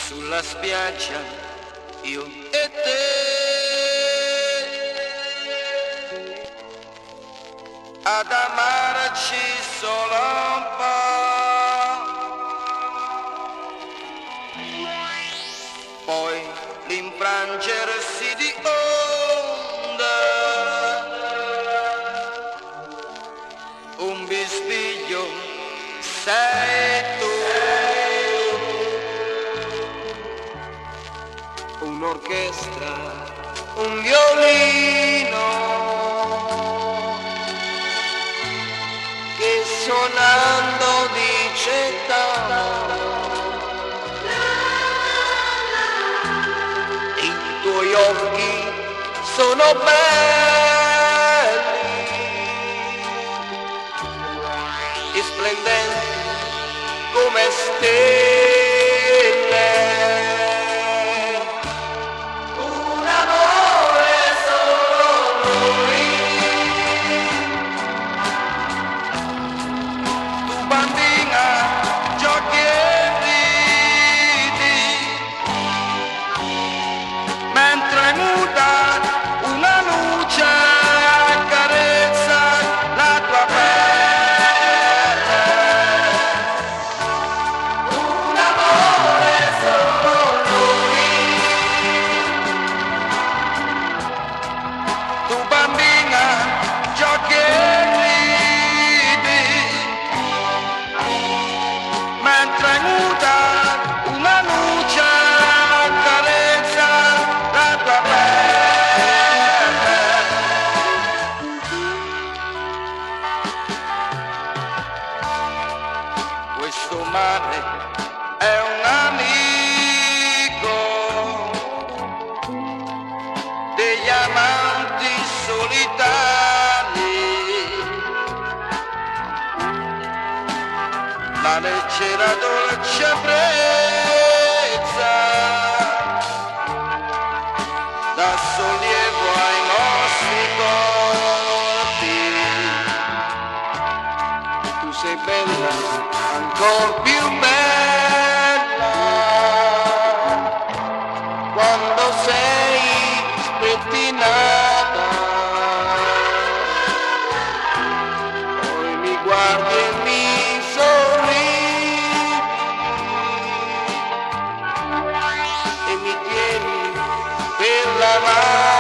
Sulla spiaggia io e te, ad amarci solo un po', poi l'infrangersi di onde, un bisbiglio sei tu, un'orchestra, un violino che suonando dice i tuoi occhi sono belli e splendenti come stelle. Mentre muta una luce accarezza la tua pelle, un amore solo lui. Tu bambina giochi e ridi, mentre muta una luce accarezza la tua pelle. Questo mare è un amico degli amanti solitari, la leggera dolce brezza dà sollievo ai nostri corpi. Tu sei bella, ancor più bella, quando sei spettinata, poi mi guardi e mi sorridi e mi tieni per la mano.